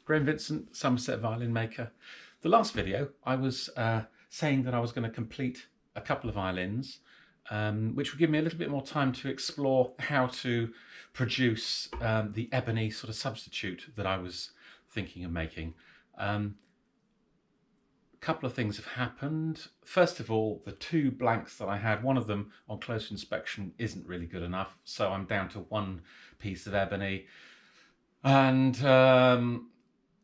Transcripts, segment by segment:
Graham Vincent, Somerset violin maker. The last video I was saying that I was going to complete a couple of violins, which would give me a little bit more time to explore how to produce the ebony sort of substitute that I was thinking of making. A couple of things have happened. First of all, the two blanks that I had, one of them on close inspection isn't really good enough, so I'm down to one piece of ebony, and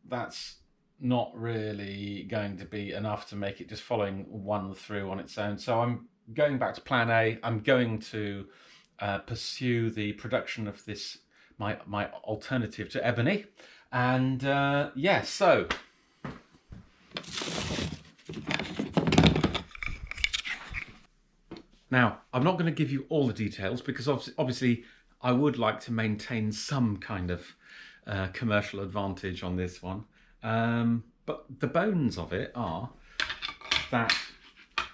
that's not really going to be enough to make it just following one through on its own. So I'm going back to plan A. I'm going to pursue the production of this, my alternative to ebony. And yeah, so now I'm not going to give you all the details because obviously I would like to maintain some kind of commercial advantage on this one. But the bones of it are that,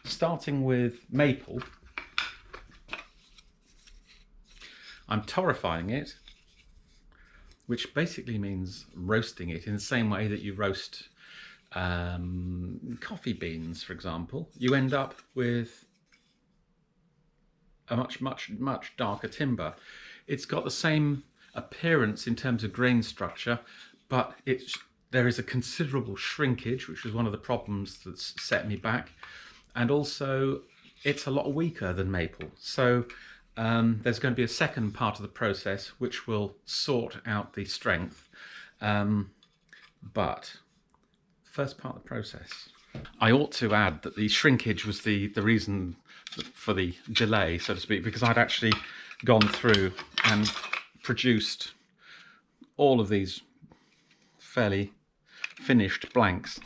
starting with maple, I'm torrefying it, which basically means roasting it in the same way that you roast coffee beans, for example. You end up with a much darker timber. It's got the same appearance in terms of grain structure, but there is a considerable shrinkage, which was one of the problems that's set me back. And also, it's a lot weaker than maple. So there's going to be a second part of the process which will sort out the strength. But first part of the process, I ought to add that the shrinkage was the reason for the delay, so to speak, because I'd actually gone through and produced all of these fairly finished blanks,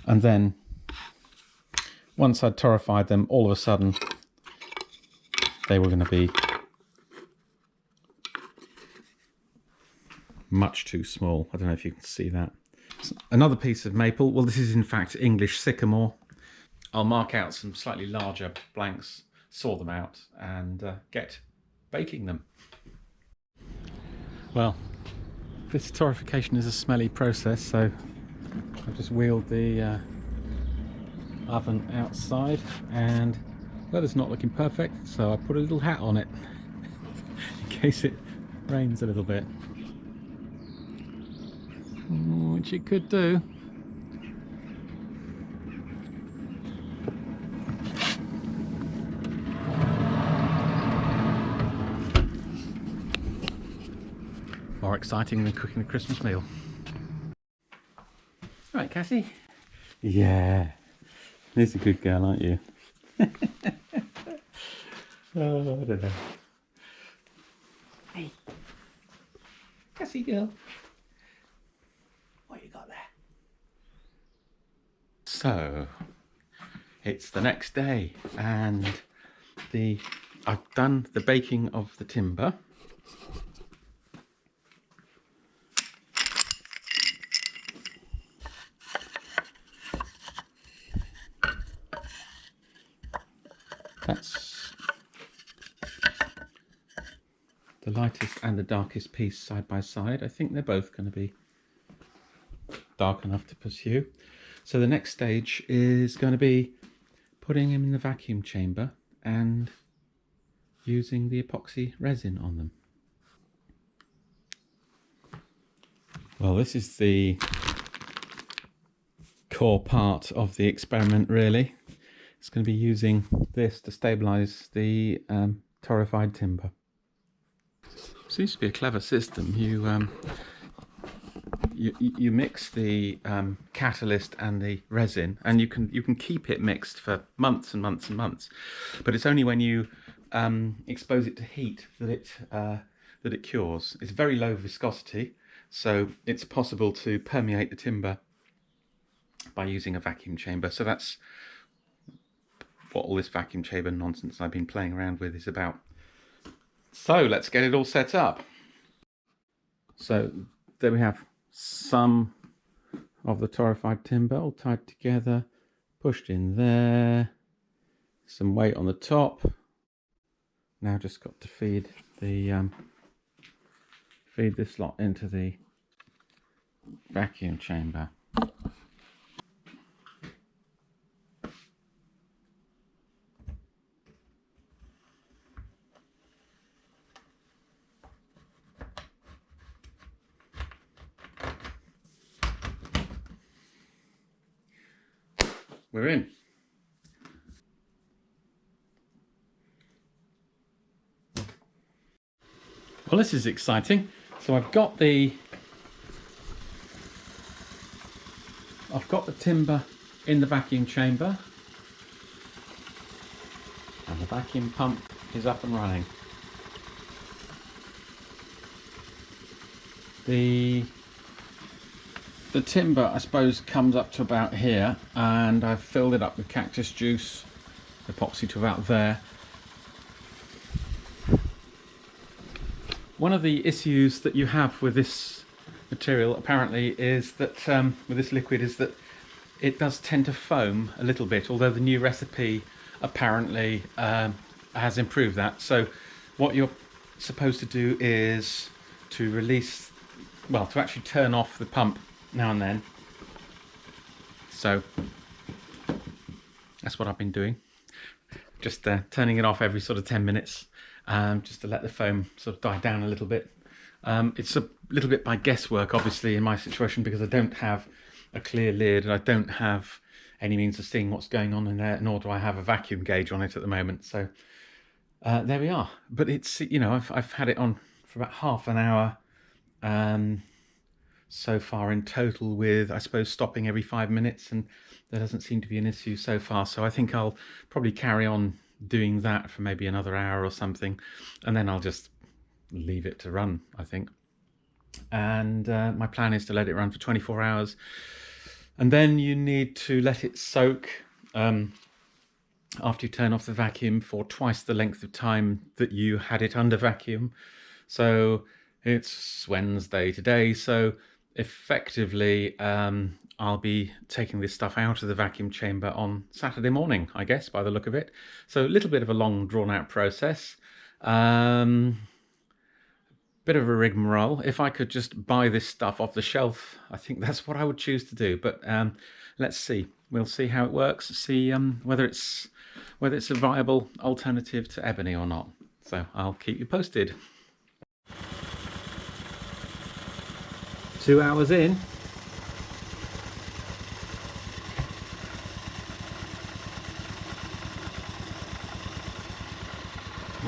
and then once I'd torrefied them, all of a sudden they were going to be much too small. I don't know if you can see that. Another piece of maple, well, this is in fact English sycamore. I'll mark out some slightly larger blanks, saw them out, and get baking them. Well, this torrefication is a smelly process, so I've just wheeled the oven outside, and weather's not looking perfect, so I put a little hat on it in case it rains a little bit, which it could do. More exciting than cooking a Christmas meal. Right, Cassie? Yeah. You're a good girl, aren't you? Oh, I don't know. Hey. Cassie girl. What you got there? So, it's the next day, and I've done the baking of the timber. That's the lightest and the darkest piece side by side. I think they're both going to be dark enough to pursue. So the next stage is going to be putting them in the vacuum chamber and using the epoxy resin on them. Well, this is the core part of the experiment, really. It's going to be using this to stabilize the torrefied timber. Seems to be a clever system. You mix the catalyst and the resin, and you can keep it mixed for months and months and months. But it's only when you expose it to heat that it cures. It's very low viscosity, so it's possible to permeate the timber by using a vacuum chamber. So that's what all this vacuum chamber nonsense I've been playing around with is about. So let's get it all set up. So there we have some of the torrefied timber all tied together, pushed in there, some weight on the top. Now just got to feed this lot into the vacuum chamber. We're in. Well, this is exciting. So I've got the timber in the vacuum chamber, and the vacuum pump is up and running. The timber, I suppose, comes up to about here, and I've filled it up with cactus juice, epoxy to about there. One of the issues that you have with this material apparently is that with this liquid is that it does tend to foam a little bit, although the new recipe apparently has improved that. So what you're supposed to do is to release, well, to actually turn off the pump now and then. So that's what I've been doing, just turning it off every sort of 10 minutes, just to let the foam sort of die down a little bit. It's a little bit by guesswork, obviously, in my situation, because I don't have a clear lid and I don't have any means of seeing what's going on in there, nor do I have a vacuum gauge on it at the moment. So there we are. But it's, you know, I've had it on for about half an hour so far in total, with, I suppose, stopping every 5 minutes, and there doesn't seem to be an issue so far. So I think I'll probably carry on doing that for maybe another hour or something, and then I'll just leave it to run, I think. And my plan is to let it run for 24 hours, and then you need to let it soak after you turn off the vacuum for twice the length of time that you had it under vacuum. So it's Wednesday today, so effectively I'll be taking this stuff out of the vacuum chamber on Saturday morning, I guess, by the look of it. So a little bit of a long drawn out process. Bit of a rigmarole. If I could just buy this stuff off the shelf, I think that's what I would choose to do. But let's see. We'll see how it works. See whether it's a viable alternative to Ebony or not. So I'll keep you posted. 2 hours in.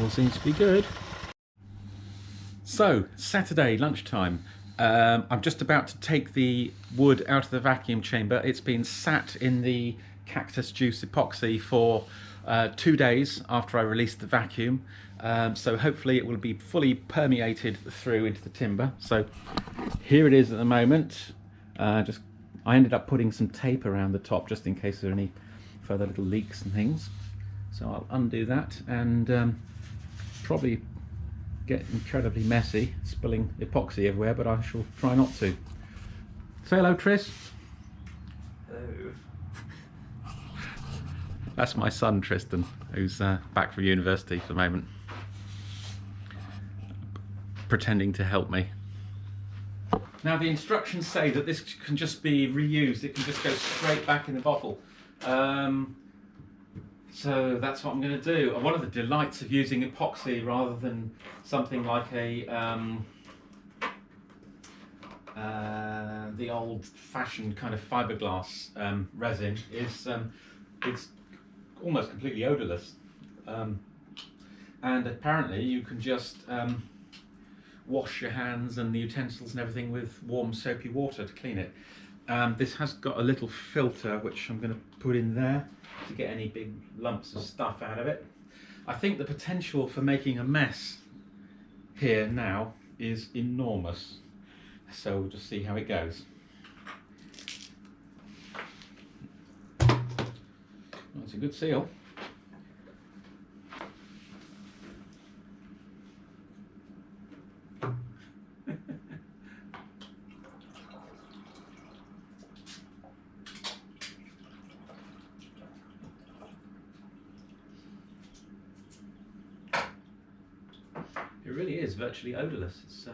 All seems to be good. So, Saturday lunchtime. I'm just about to take the wood out of the vacuum chamber. It's been sat in the cactus juice epoxy for 2 days after I released the vacuum. So hopefully it will be fully permeated through into the timber. So here it is at the moment. I ended up putting some tape around the top just in case there are any further little leaks and things. So I'll undo that and probably get incredibly messy, spilling epoxy everywhere, but I shall try not to. Say hello, Tris. Hello. That's my son Tristan, who's back from university for the moment, pretending to help me. Now the instructions say that this can just be reused, it can just go straight back in the bottle. So that's what I'm going to do. One of the delights of using epoxy rather than something like the old-fashioned kind of fiberglass resin is it's almost completely odorless, and apparently you can just wash your hands and the utensils and everything with warm soapy water to clean it. This has got a little filter which I'm going to put in there to get any big lumps of stuff out of it. I think the potential for making a mess here now is enormous, so we'll just see how it goes. That's a good seal. It really is virtually odorless. It's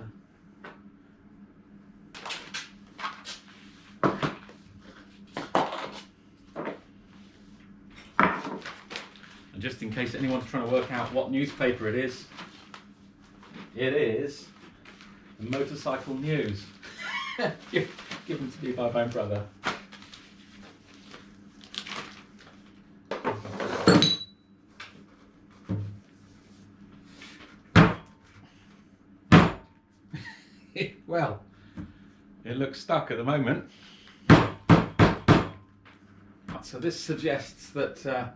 just in case anyone's trying to work out what newspaper it is the Motorcycle News. Given to me by my brother. Well, it looks stuck at the moment. So this suggests that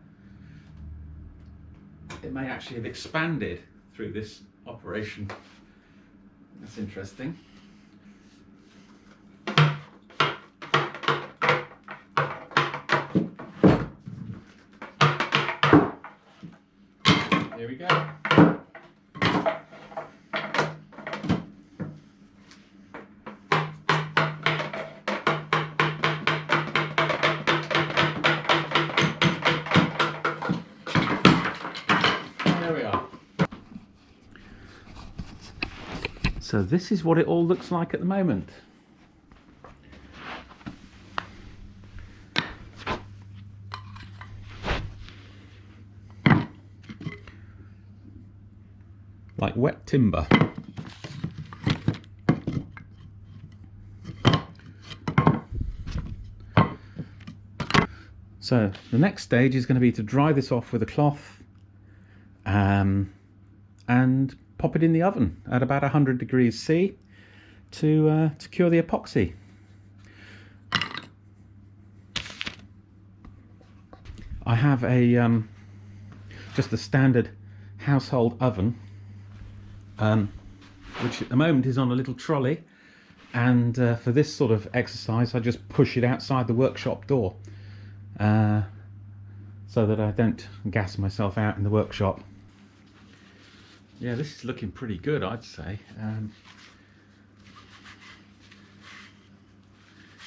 it may actually have expanded through this operation. That's interesting. Here we go. So this is what it all looks like at the moment. Like wet timber. So the next stage is going to be to dry this off with a cloth and pop it in the oven at about 100 degrees C to cure the epoxy. I have a just a standard household oven, which at the moment is on a little trolley, and for this sort of exercise I just push it outside the workshop door so that I don't gas myself out in the workshop. Yeah, this is looking pretty good, I'd say.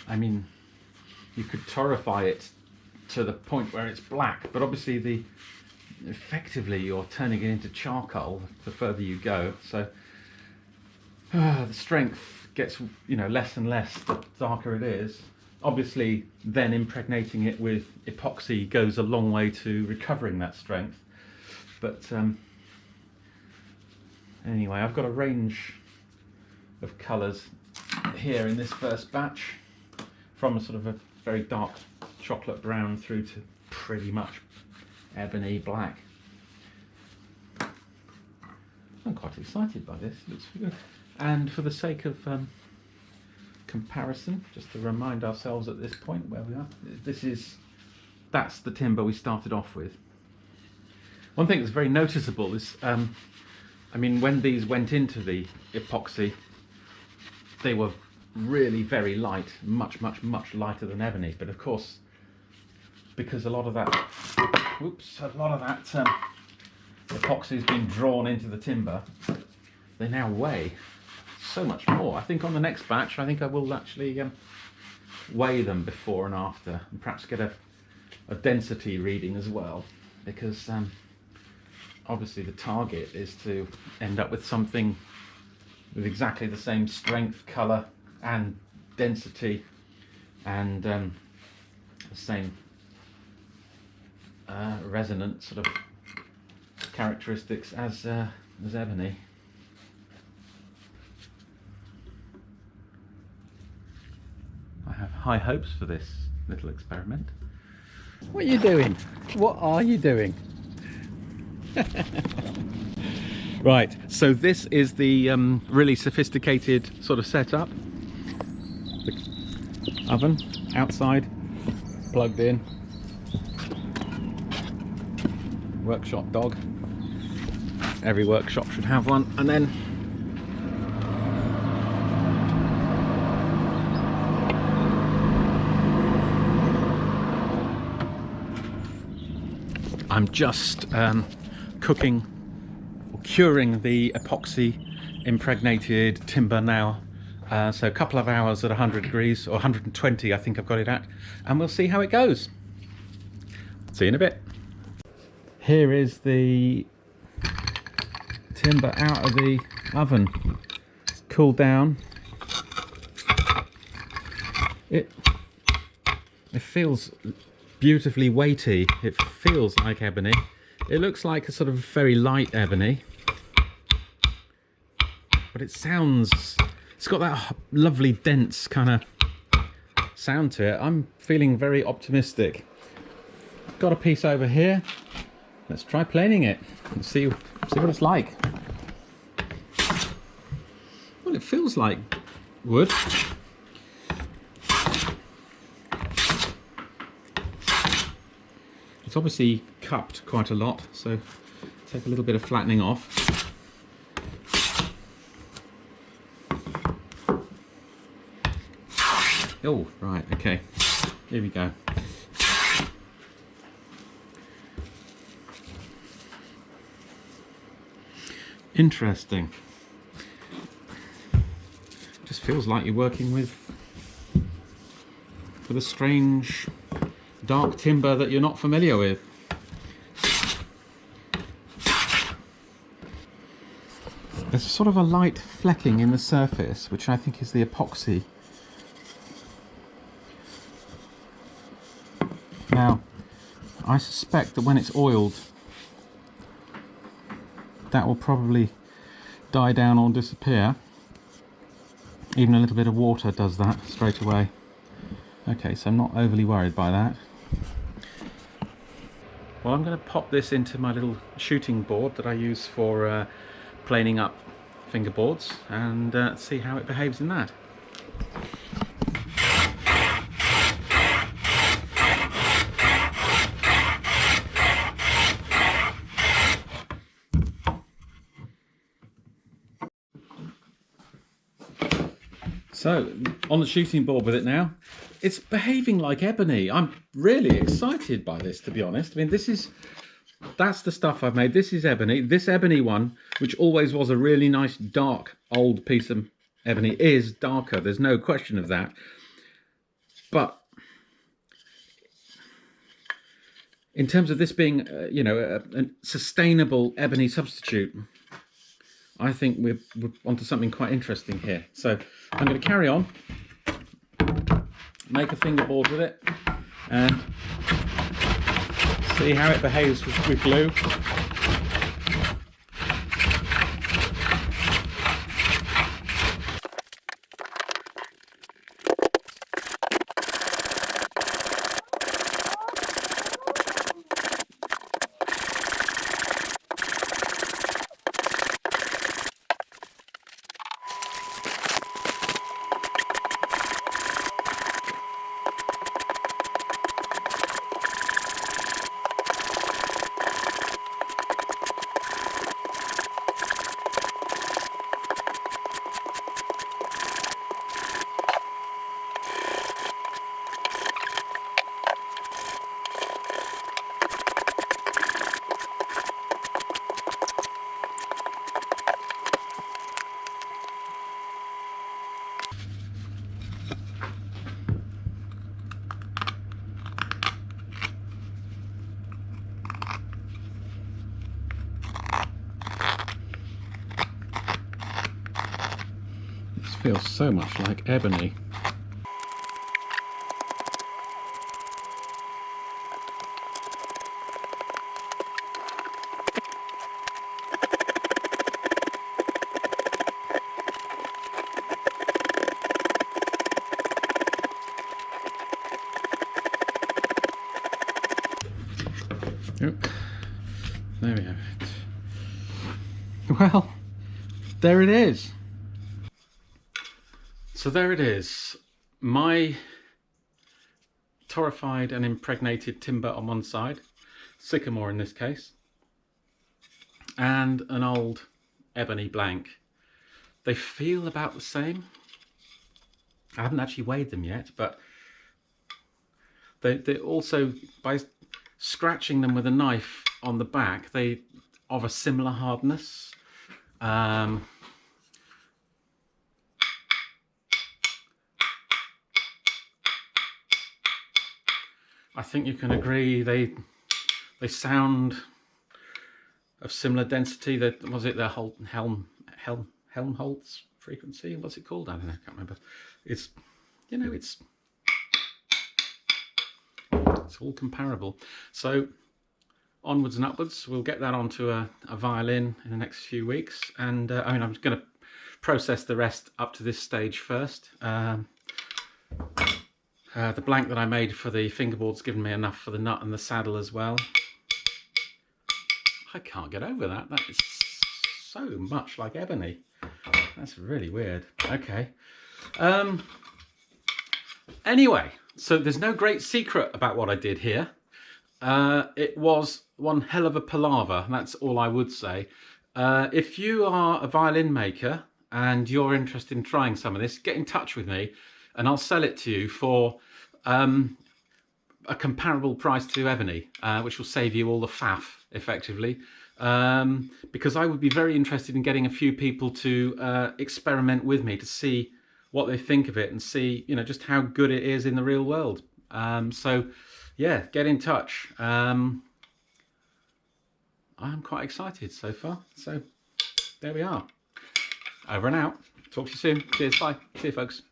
I mean, you could torrefy it to the point where it's black, but obviously effectively you're turning it into charcoal the further you go. So the strength gets, less and less the darker it is. Obviously, then impregnating it with epoxy goes a long way to recovering that strength. But anyway, I've got a range of colours here in this first batch, from a sort of a very dark chocolate brown through to pretty much ebony black. I'm quite excited by this. It looks good. And for the sake of comparison, just to remind ourselves at this point where we are, that's the timber we started off with. One thing that's very noticeable is I mean, when these went into the epoxy, they were really very light, much lighter than ebony. But of course, because a lot of that epoxy has been drawn into the timber, they now weigh so much more. I think on the next batch, I think I will actually weigh them before and after, and perhaps get a density reading as well, because obviously the target is to end up with something with exactly the same strength, colour and density, and the same resonant sort of characteristics as ebony. I have high hopes for this little experiment. What are you doing? What are you doing? Right, so this is the really sophisticated sort of setup. The oven outside, plugged in. Workshop dog. Every workshop should have one. And then I'm just cooking or curing the epoxy impregnated timber now. So a couple of hours at 100 degrees, or 120 I think I've got it at, and we'll see how it goes. See you in a bit. Here is the timber out of the oven. It's cooled down. It feels beautifully weighty. It feels like ebony. It looks like a sort of very light ebony, but it sounds, it's got that lovely dense kind of sound to it. I'm feeling very optimistic. Got a piece over here. Let's try planing it and see what it's like. Well, it feels like wood. It's obviously cupped quite a lot, so take a little bit of flattening off. Oh, right, okay. Here we go. Interesting. Just feels like you're working with a strange dark timber that you're not familiar with. There's sort of a light flecking in the surface, which I think is the epoxy. Now, I suspect that when it's oiled, that will probably die down or disappear. Even a little bit of water does that straight away. Okay, so I'm not overly worried by that. Well, I'm going to pop this into my little shooting board that I use for planing up fingerboards and see how it behaves in that. So, on the shooting board with it now, it's behaving like ebony. I'm really excited by this, to be honest. I mean, that's the stuff I've made. This is ebony. This ebony one, which always was a really nice dark old piece of ebony, is darker. There's no question of that. But in terms of this being, you know, a sustainable ebony substitute, I think we're onto something quite interesting here. So I'm going to carry on, make a fingerboard with it, and see how it behaves with glue. This feels so much like ebony. Oh, there we have it. Well, there it is. So there it is. My torrified and impregnated timber on one side, sycamore in this case, and an old ebony blank. They feel about the same. I haven't actually weighed them yet, but they also, by scratching them with a knife on the back, they of a similar hardness. I think you can agree they sound of similar density. That was it. The Helmholtz frequency. What's it called? I don't know. I can't remember. It's, you know, it's all comparable. So onwards and upwards. We'll get that onto a violin in the next few weeks, and I mean, I'm going to process the rest up to this stage first. The blank that I made for the fingerboard's given me enough for the nut and the saddle as well. I can't get over that. That is so much like Ebony. That's really weird. Okay. Anyway, so there's no great secret about what I did here. It was one hell of a palaver. That's all I would say. If you are a violin maker and you're interested in trying some of this, get in touch with me and I'll sell it to you for a comparable price to Ebony, which will save you all the faff, effectively. Because I would be very interested in getting a few people to experiment with me to see what they think of it and see, you know, just how good it is in the real world. So, yeah, get in touch. I'm quite excited so far. So, there we are. Over and out. Talk to you soon. Cheers. Bye. See you, folks.